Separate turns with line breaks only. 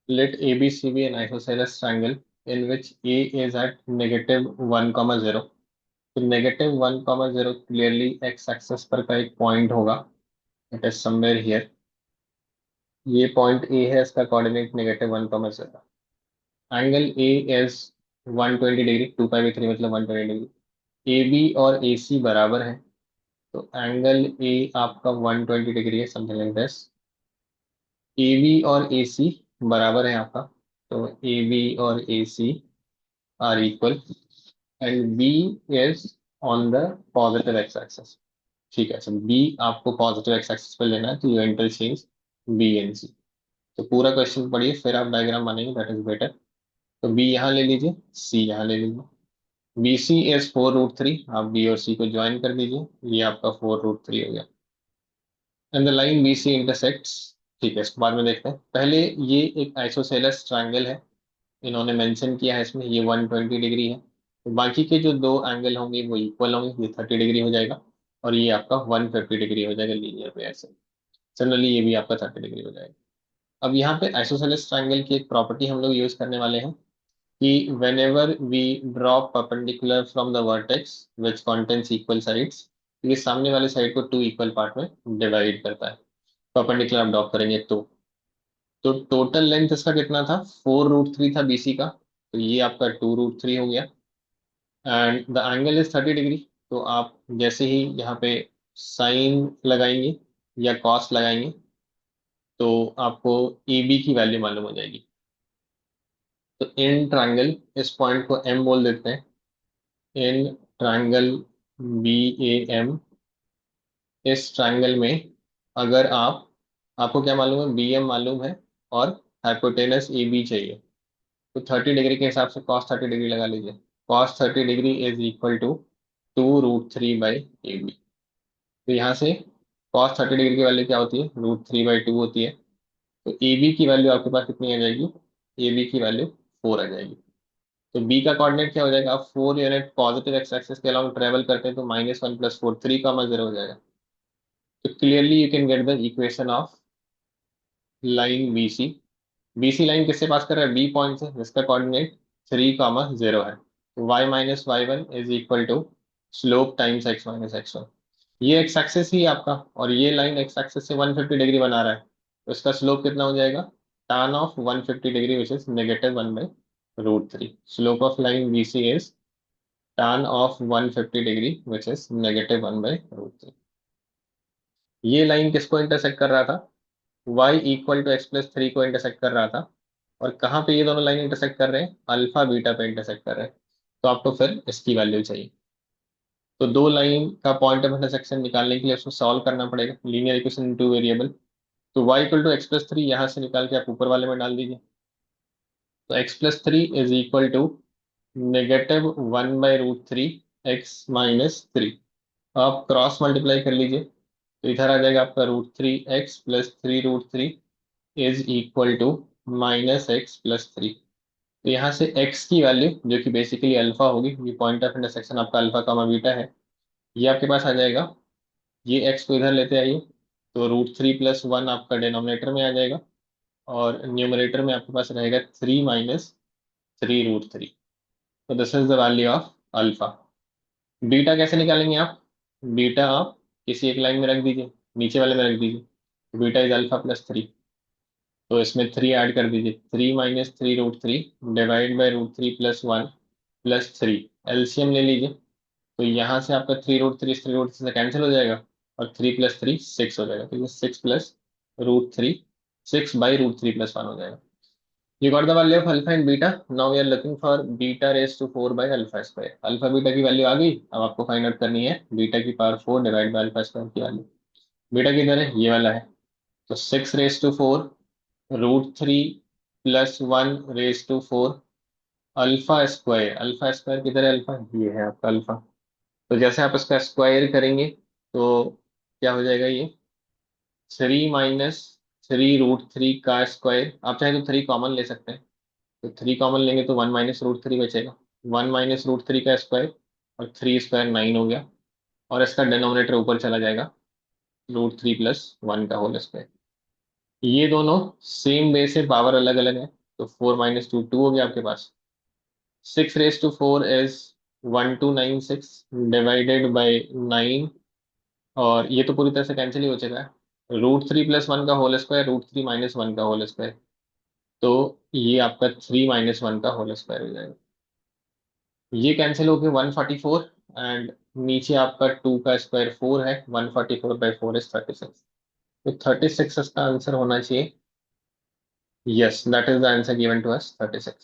Let ABC be an isosceles triangle in which A is at -1, 0. तो -1, 0 clearly x access पर का एक point होगा. It is somewhere here. ये point A है, इसका coordinate -1, 0. Angle A is 120 degree, 2 pi by 3 मतलब 120 degree. ए B और ए सी बराबर है. तो एंगल ए आपका 120 डिग्री है, something like this. A B और ए सी बराबर है आपका. तो ए बी और A C are equal. And B is on the positive X axis. ठीक है, सर बी आपको पॉजिटिव एक्स एक्सिस पे लेना है, तो you interchange B and C. तो पूरा क्वेश्चन पढ़िए, फिर आप डायग्राम बनेंगे, दैट इज बेटर. तो बी यहाँ ले लीजिए, सी यहाँ ले लीजिए. B C is 4√3. आप बी और सी को ज्वाइन कर दीजिए, ये आपका 4√3 हो गया. And the line B C intersects. ठीक है, इसको बाद में देखते हैं. पहले ये एक आइसोसेलेस ट्रायंगल है, इन्होंने मेंशन किया है इसमें, ये 120 डिग्री है. तो बाकी के जो दो एंगल होंगे वो इक्वल होंगे, ये 30 डिग्री हो जाएगा. और ये आपका 150 डिग्री हो जाएगा लीनियर पेयर से. जनरली ये भी आपका 30 डिग्री हो जाएगा. अब यहाँ पे आइसोसेलेस ट्रायंगल की एक प्रॉपर्टी हम लोग यूज करने वाले हैं कि whenever we draw perpendicular from the vertex which contains equal sides, ये सामने वाले साइड को टू इक्वल पार्ट में डिवाइड करता है. परपेंडिकुलर आप ड्रॉ करेंगे तो टोटल लेंथ इसका कितना था, 4√3 था बीसी का. तो ये आपका 2√3 हो गया. And the angle is 30 degree. तो आप जैसे ही यहाँ पे साइन लगाएंगे या कॉस लगाएंगे, तो आपको ए बी की वैल्यू मालूम हो जाएगी. तो इन ट्रायंगल, इस पॉइंट को एम बोल देते हैं. In triangle B A M, इस ट्रायंगल में अगर आपको क्या मालूम है, बी एम मालूम है और हाइपोटेनस ए बी चाहिए. तो 30 डिग्री के हिसाब से कॉस 30 डिग्री लगा लीजिए. Cos 30 degree is equal to 2√3 by A B. तो यहाँ से कॉस 30 डिग्री की वैल्यू क्या होती है, √3/2 होती है. तो ए बी की वैल्यू आपके पास कितनी आ जाएगी, ए बी की वैल्यू 4 आ जाएगी. तो बी का कोऑर्डिनेट क्या हो जाएगा, आप 4 यूनिट पॉजिटिव एक्स एक्सिस के अलाउंग ट्रेवल करते हैं तो -1 + 4, 3, 0 हो जाएगा. तो clearly you can get the equation of line B C. B C line किससे पास कर रहा है, बी पॉइंट से, जिसका कोऑर्डिनेट 3, 0 है. तो y - y1 is equal to slope times x - x1. ये एक्स एक्सिस ही है आपका, और ये लाइन एक्स एक्सिस से 150 डिग्री बना रहा है. तो इसका स्लोप कितना हो जाएगा, tan of 150 degree which is -1/√3. Slope of line B C is tan of 150 degree which is -1/√3. ये लाइन किसको इंटरसेक्ट कर रहा था, y = x + 3 को इंटरसेक्ट कर रहा था. और कहाँ पे ये दोनों लाइन इंटरसेक्ट कर रहे हैं, अल्फा बीटा पे इंटरसेक्ट कर रहे हैं. तो आपको फिर इसकी वैल्यू चाहिए. तो दो लाइन का पॉइंट ऑफ इंटरसेक्शन निकालने के लिए उसको सॉल्व करना पड़ेगा, linear equation in two variable. तो y = x + 3 यहाँ से निकाल के आप ऊपर वाले में डाल दीजिए. तो x + 3 is equal to -1/√3 x - 3. आप क्रॉस मल्टीप्लाई कर लीजिए, तो इधर आ जाएगा आपका √3 x + 3√3 is equal to -x + 3. तो यहाँ से x की वैल्यू जो कि बेसिकली अल्फा होगी, ये पॉइंट ऑफ इंटरसेक्शन आपका अल्फा कामा बीटा है, ये आपके पास आ जाएगा. ये x को इधर लेते आइए, तो √3 + 1 आपका डिनोमिनेटर में आ जाएगा. और न्यूमरेटर में आपके पास रहेगा 3 - 3√3. तो this is the value of alpha. Beta कैसे निकालेंगे आप, बीटा आप किसी एक लाइन में रख दीजिए, नीचे वाले में रख दीजिए. Beta is α + 3. तो इसमें 3 ऐड कर दीजिए. 3 - 3√3 डिवाइड बाई √3 + 1 +3. एलसीएम ले लीजिए. तो यहाँ से आपका 3√3 3√3 से कैंसिल हो जाएगा. और 3 + 3 6 हो जाएगा. तो ये 6 + √3, 6/√3 + 1 हो जाएगा. You got the value of alpha and beta. Now we are looking for beta raised to 4/α². Alpha beta की वैल्यू आ गई. अब आपको फाइंड आउट करनी है बीटा की पावर 4 डिवाइड बाई α² की वैल्यू. बीटा किधर है, ये वाला है. तो 6 raised to 4 √3 + 1 raised to 4 alpha square किधर है, अल्फा ये है आपका अल्फा. तो जैसे आप इसका स्क्वायर करेंगे तो क्या हो जाएगा, ये 3 - 3√3 का स्क्वायर. आप चाहे तो 3 कॉमन ले सकते हैं. तो 3 कॉमन लेंगे तो 1 - √3 बचेगा. 1 - √3 का स्क्वायर, और 3 स्क्वायर 9 हो गया. और इसका डिनोमिनेटर ऊपर चला जाएगा, √3 + 1 का होल स्क्वायर. ये दोनों सेम बेस है, पावर अलग अलग है. तो 4 - 2 2 हो गया आपके पास। 6 raised to 4 is 1296 divided by 9। और ये तो पूरी तरह से कैंसिल ही हो चुका है। √3 + 1 का होल स्क्वायर √3 - 1 का होल स्क्वायर। तो ये आपका 3 - 1 का होल स्क्वायर हो जाएगा। ये कैंसिल होके 144। एंड नीचे आपका 2 का स्क्वायर 4 है। 144/4 इज 36। तो 36 इसका आंसर होना चाहिए। Yes, that is the answer given to us, 36।